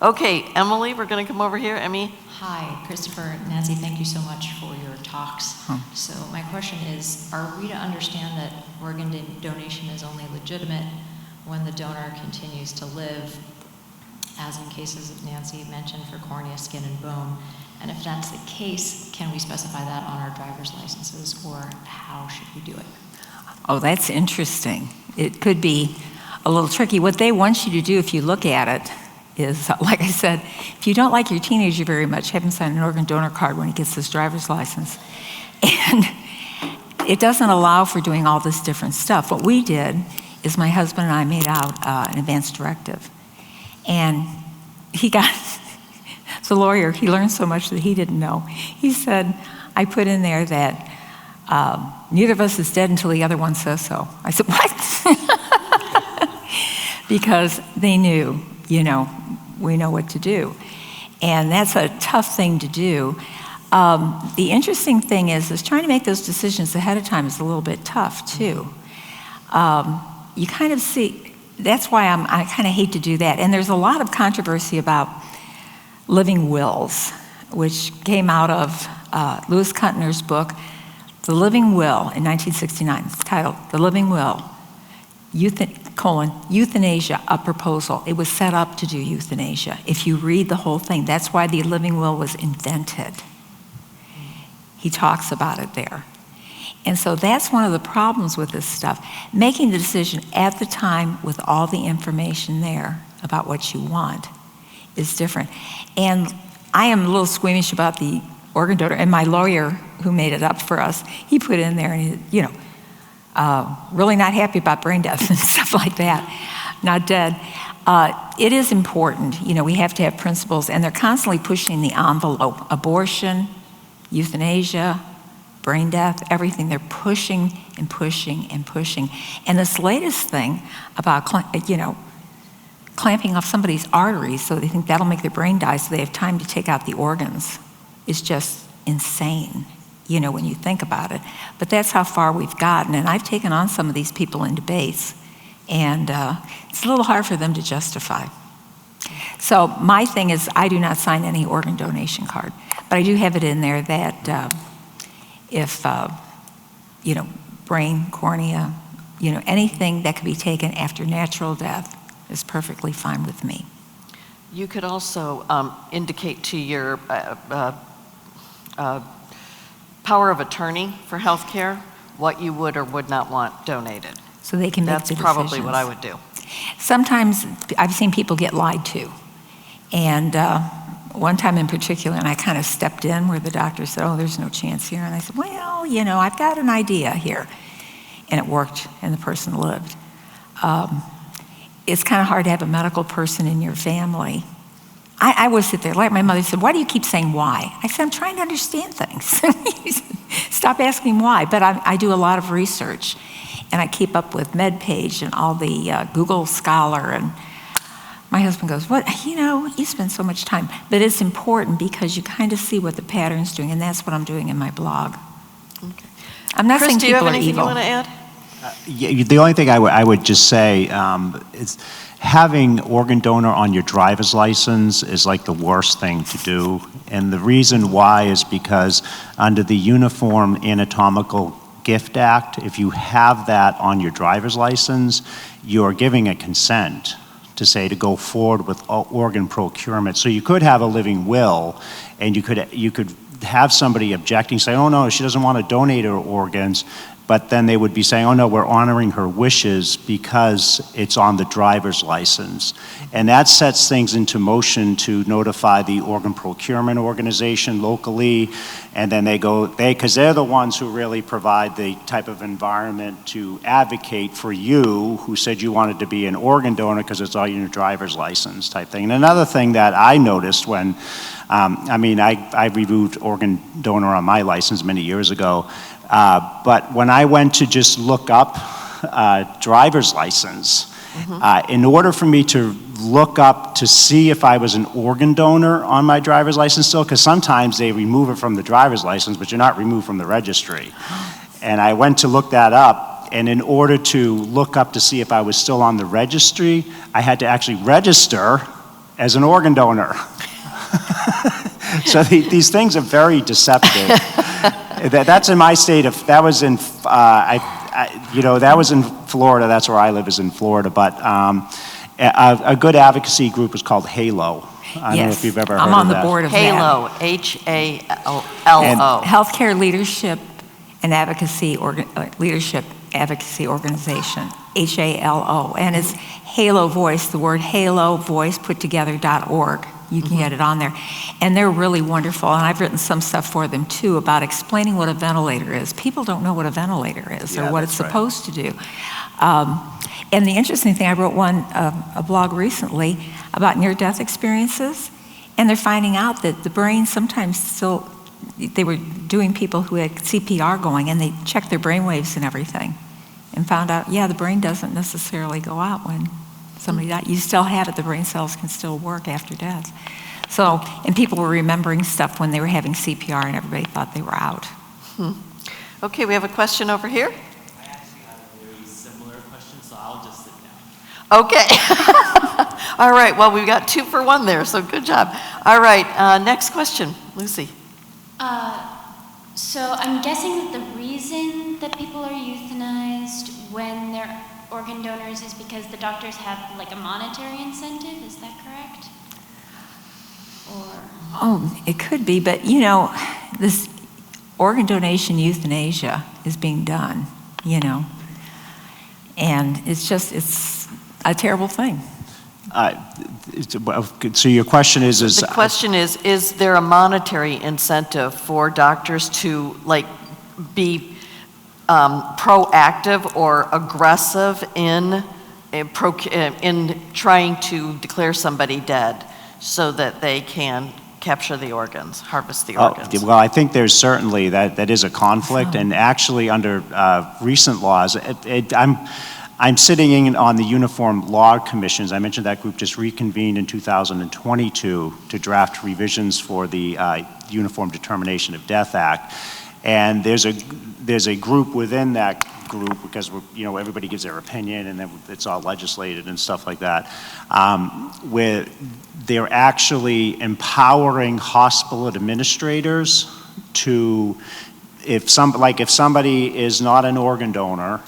Okay, Emily, we're going to come over here. Emmy. Hi, Christopher, Nancy, thank you so much for your talks. So my question is, are we to understand that organ donation is only legitimate when the donor continues to live, as in cases of Nancy mentioned for cornea, skin, and bone? And if that's the case, can we specify that on our driver's licenses, or how should we do it? Oh, that's interesting. It could be a little tricky. What they want you to do, if you look at it, is, like I said, if you don't like your teenager very much, have him sign an organ donor card when he gets his driver's license. And it doesn't allow for doing all this different stuff. What we did is my husband and I made out an advance directive. And he got, the lawyer, he learned so much that he didn't know. He said, I put in there that neither of us is dead until the other one says so. I said, what? Because they knew, we know what to do. And that's a tough thing to do. The interesting thing is trying to make those decisions ahead of time is a little bit tough too. You kind of see, that's why I kind of hate to do that. And there's a lot of controversy about living wills, which came out of Louis Kuntner's book, The Living Will in 1969. It's titled The Living Will, Euthanasia, a Proposal. It was set up to do euthanasia. If you read the whole thing, that's why the living will was invented. He talks about it there. And so that's one of the problems with this stuff. Making the decision at the time with all the information there about what you want is different. And I am a little squeamish about the organ donor, and my lawyer who made it up for us, he put in there, and he, really not happy about brain death and stuff like that, not dead. It is important, we have to have principles, and they're constantly pushing the envelope. Abortion, euthanasia, brain death, everything, they're pushing and pushing and pushing. And this latest thing about, clamping off somebody's arteries so they think that'll make their brain die so they have time to take out the organs is just insane, when you think about it. But that's how far we've gotten. And I've taken on some of these people in debates, and it's a little hard for them to justify. So my thing is I do not sign any organ donation card, but I do have it in there that if, brain, cornea, anything that could be taken after natural death is perfectly fine with me. You could also indicate to your power of attorney for health care what you would or would not want donated. So they can make the decisions. That's probably what I would do. Sometimes I've seen people get lied to. And one time in particular, and I kind of stepped in where the doctor said, oh, there's no chance here. And I said, well, I've got an idea here. And it worked, and the person lived. It's kind of hard to have a medical person in your family. I would sit there, like my mother said, why do you keep saying why? I said, I'm trying to understand things. Stop asking why. But I do a lot of research, and I keep up with MedPage and all the Google Scholar. And my husband goes, what, you spend so much time. But it's important because you kind of see what the pattern's doing, and that's what I'm doing in my blog. Okay. I'm not saying people are evil. Chris, do you have anything you want to add? The only thing I would just say is having organ donor on your driver's license is like the worst thing to do. And the reason why is because under the Uniform Anatomical Gift Act, if you have that on your driver's license, you're giving a consent to go forward with organ procurement. So you could have a living will, and you could have somebody objecting, say, oh no, she doesn't want to donate her organs, but then they would be saying, oh no, we're honoring her wishes because it's on the driver's license. And that sets things into motion to notify the organ procurement organization locally, and then because they're the ones who really provide the type of environment to advocate for you who said you wanted to be an organ donor because it's all in your driver's license type thing. And another thing that I noticed when, I removed organ donor on my license many years ago, but when I went to just look up driver's license, in order for me to look up to see if I was an organ donor on my driver's license still, because sometimes they remove it from the driver's license, but you're not removed from the registry. And I went to look that up, and in order to look up to see if I was still on the registry, I had to actually register as an organ donor. So these things are very deceptive. That's in my state of, that was in, that was in Florida. That's where I live, is in Florida. But a good advocacy group is called HALO. I don't know if you've ever heard of that. I'm on the board of HALO, that. HALO. Healthcare Leadership and Advocacy Leadership Advocacy Organization, HALO, and it's Halo Voice. The word Halo Voice put together.org. You can get it on there, and they're really wonderful. And I've written some stuff for them too about explaining what a ventilator is. People don't know what a ventilator is or what it's supposed to do. And the interesting thing, I wrote a blog recently about near-death experiences, and they're finding out that the brain sometimes still, they were doing people who had CPR going, and they checked their brain waves and everything, and found out, the brain doesn't necessarily go out when somebody died. You still have it, the brain cells can still work after death. So, and people were remembering stuff when they were having CPR, and everybody thought they were out. Okay, we have a question over here. I actually have a very similar question, so I'll just sit down. Okay. All right, well, we've got 2 for 1 there, so good job. All right, next question, Lucy. So I'm guessing that the reason that people are euthanized when they're organ donors is because the doctors have like a monetary incentive, is that correct? Or? Oh, it could be, but this organ donation euthanasia is being done, and it's a terrible thing. So your question is The question is there a monetary incentive for doctors to be proactive or aggressive in trying to declare somebody dead so that they can capture the organs, harvest the organs? Well, I think there's certainly that is a conflict, and actually under recent laws, I'm sitting in on the Uniform Law Commissions. I mentioned that group just reconvened in 2022 to draft revisions for the Uniform Determination of Death Act. And there's a group within that group, because everybody gives their opinion, and then it's all legislated and stuff like that, where they're actually empowering hospital administrators to, if somebody is not an organ donor,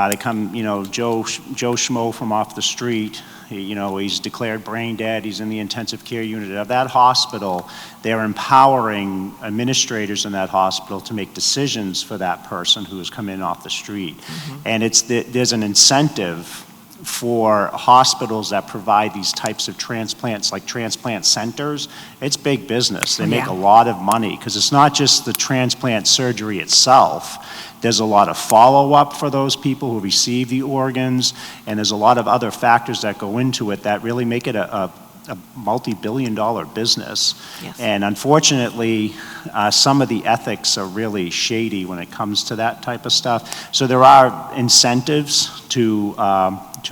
they come, Joe Schmo from off the street, he's declared brain dead, he's in the intensive care unit of that hospital. They're empowering administrators in that hospital to make decisions for that person who has come in off the street. And there's an incentive for hospitals that provide these types of transplants, like transplant centers. It's big business. They make a lot of money, because it's not just the transplant surgery itself. There's a lot of follow-up for those people who receive the organs, and there's a lot of other factors that go into it that really make it a multi-billion-dollar business. Yes. And unfortunately, some of the ethics are really shady when it comes to that type of stuff. So there are incentives to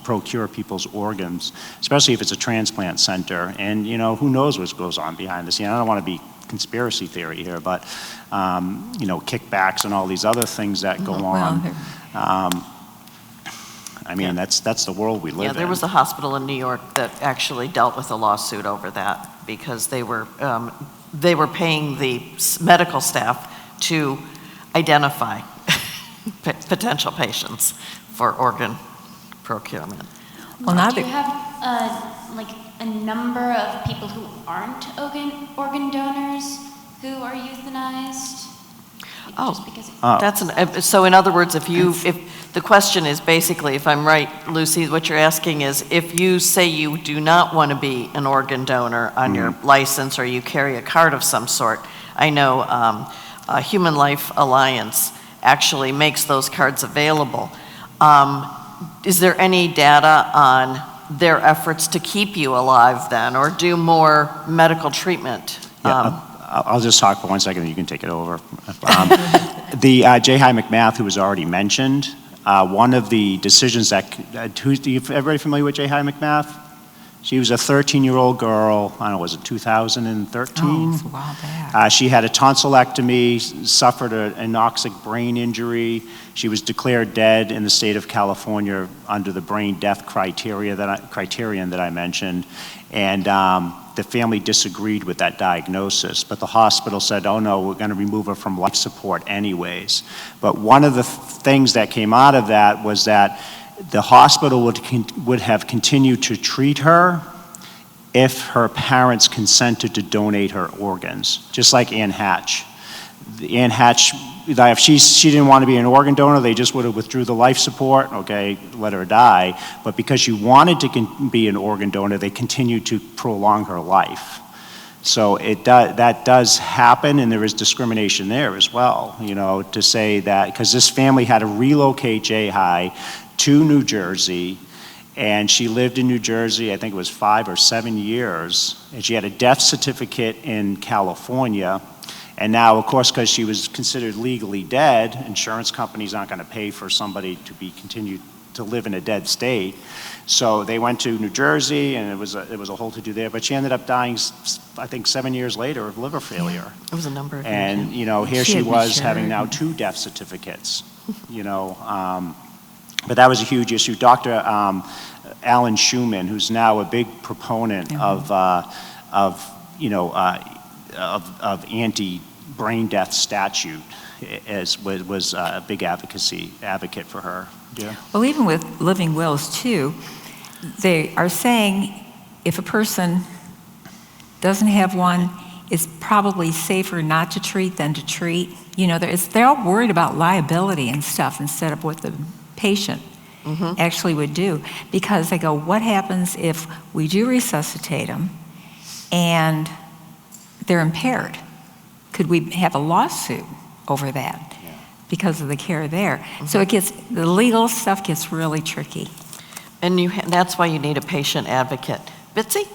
procure people's organs, especially if it's a transplant center. And who knows what goes on behind the scenes. I don't want to be conspiracy theory here, but kickbacks and all these other things that go on. That's the world we live in. Yeah, there was a hospital in New York that actually dealt with a lawsuit over that, because they were paying the medical staff to identify potential patients for organ procurement. Well, Do you have a number of people who aren't organ donors who are euthanized? Just because So in other words, if the question is basically, if I'm right, Lucy, what you're asking is, if you say you do not want to be an organ donor on your license, or you carry a card of some sort, I know Human Life Alliance actually makes those cards available. Is there any data on their efforts to keep you alive then, or do more medical treatment? I'll just talk for 1 second, and you can take it over. The J. Hy McMath, who was already mentioned, one of the decisions that, everybody familiar with J. Hy McMath? She was a 13-year-old girl, I don't know, was it 2013? Oh, it's a while back. She had a tonsillectomy, suffered an anoxic brain injury. She was declared dead in the state of California under the brain death criterion that I mentioned. And the family disagreed with that diagnosis, but the hospital said, oh no, we're going to remove her from life support anyways. But one of the things that came out of that was that the hospital would have continued to treat her if her parents consented to donate her organs, just like Ann Hatch. Ann Hatch, if she didn't want to be an organ donor, they just would have withdrew the life support, okay, let her die. But because she wanted to be an organ donor, they continued to prolong her life. So that does happen, and there is discrimination there as well, you know, to say that, because this family had to relocate Jai to New Jersey, and she lived in New Jersey, I think it was 5 or 7 years, and she had a death certificate in California. And now, of course, because she was considered legally dead, insurance companies aren't going to pay for somebody to be continued to live in a dead state. So they went to New Jersey, and it was a whole to-do there. But she ended up dying, I think, 7 years later of liver failure. It was a number of years. And, you know, here She she had was matured. having now 2 death certificates, you know. But that was a huge issue. Dr. Alan Schumann, who's now a big proponent of anti-brain death statute, was a big advocate for her. Yeah. Well, even with living wills too, they are saying if a person doesn't have one, it's probably safer not to treat than to treat. You know, they're all worried about liability and stuff instead of what the patient actually would do. Because they go, what happens if we do resuscitate them and they're impaired? Could we have a lawsuit over that because of the care there? So the legal stuff gets really tricky. And that's why you need a patient advocate. Bitsy?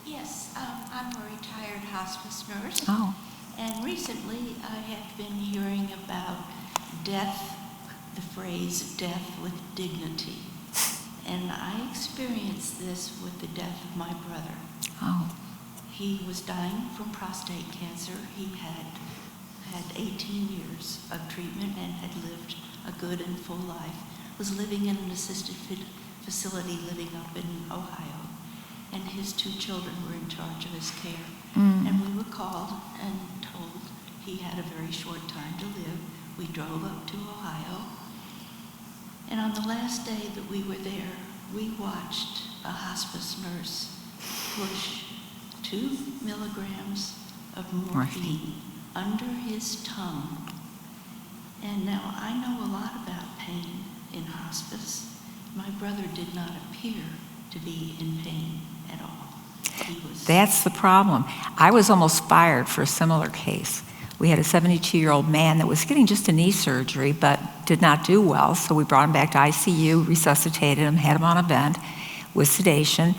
Yes, I'm a retired hospice nurse. Oh. And recently I have been hearing about death, the phrase death with dignity. And I experienced this with the death of my brother. Oh. He was dying from prostate cancer. He had 18 years of treatment and had lived a good and full life. Was living in an assisted facility living up in Ohio. And his 2 children were in charge of his care. And we were called and told he had a very short time to live. We drove up to Ohio. And on the last day that we were there, we watched a hospice nurse push 2 milligrams of morphine under his tongue. And now I know a lot about pain in hospice. My brother did not appear to be in pain at all. He was... That's the problem. I was almost fired for a similar case. We had a 72-year-old man that was getting just a knee surgery, but did not do well, so we brought him back to ICU, resuscitated him, had him on a vent with sedation,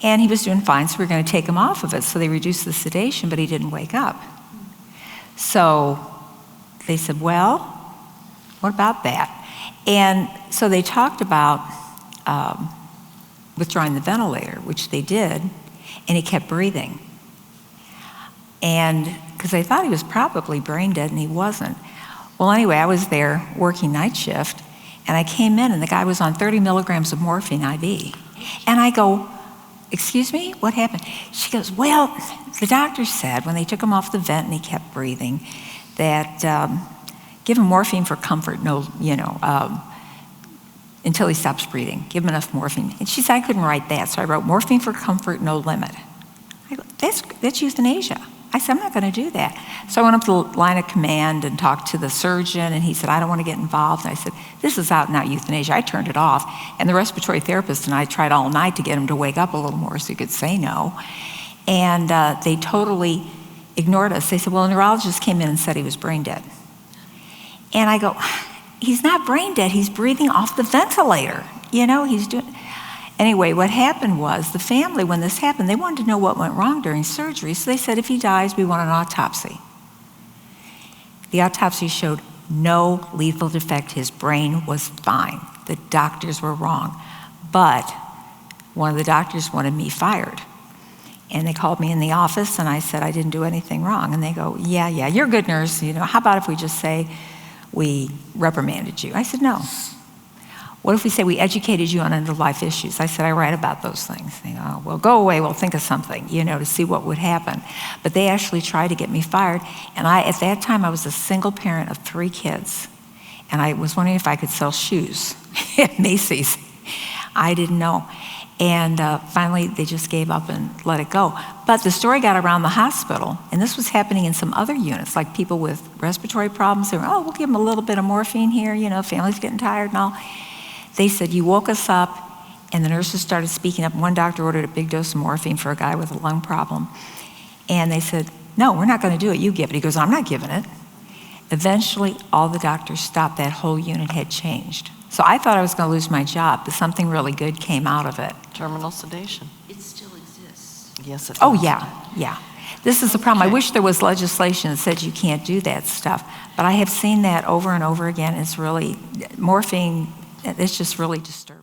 and he was doing fine, so we were going to take him off of it. So they reduced the sedation, but he didn't wake up. So they said, well, what about that? And so they talked about withdrawing the ventilator, which they did, and he kept breathing. And because they thought he was probably brain dead, and he wasn't. Well, anyway, I was there working night shift, and I came in, and the guy was on 30 milligrams of morphine IV. And I go, excuse me, what happened? She goes, well, the doctor said when they took him off the vent and he kept breathing that give him morphine for comfort, until he stops breathing. Give him enough morphine. And she said I couldn't write that, so I wrote morphine for comfort, no limit. I go, that's euthanasia. I said, I'm not going to do that. So I went up to the line of command and talked to the surgeon, and he said, I don't want to get involved. And I said, this is out and out euthanasia. I turned it off. And the respiratory therapist and I tried all night to get him to wake up a little more so he could say no. And they totally ignored us. They said, well, a neurologist came in and said he was brain dead. And I go, he's not brain dead. He's breathing off the ventilator. He's doing... Anyway, what happened was the family, when this happened, they wanted to know what went wrong during surgery. So they said, if he dies, we want an autopsy. The autopsy showed no lethal defect. His brain was fine. The doctors were wrong. But one of the doctors wanted me fired. And they called me in the office, and I said I didn't do anything wrong. And they go, yeah, you're a good nurse. How about if we just say we reprimanded you? I said, no. What if we say we educated you on end-of-life issues? I said, I write about those things. They go, oh, well, go away, we'll think of something, to see what would happen. But they actually tried to get me fired. And at that time, I was a single parent of 3 kids. And I was wondering if I could sell shoes at Macy's. I didn't know. And finally, they just gave up and let it go. But the story got around the hospital, and this was happening in some other units, like people with respiratory problems. They were, we'll give them a little bit of morphine here, family's getting tired and all. They said, you woke us up, and the nurses started speaking up. One doctor ordered a big dose of morphine for a guy with a lung problem. And they said, no, we're not going to do it, you give it. He goes, I'm not giving it. Eventually, all the doctors stopped. That whole unit had changed. So I thought I was going to lose my job, but something really good came out of it. Terminal sedation. It still exists. Yes, it does. Oh, yeah. This is the problem. I wish there was legislation that said you can't do that stuff. But I have seen that over and over again. It's really, morphine, it's just really disturbing.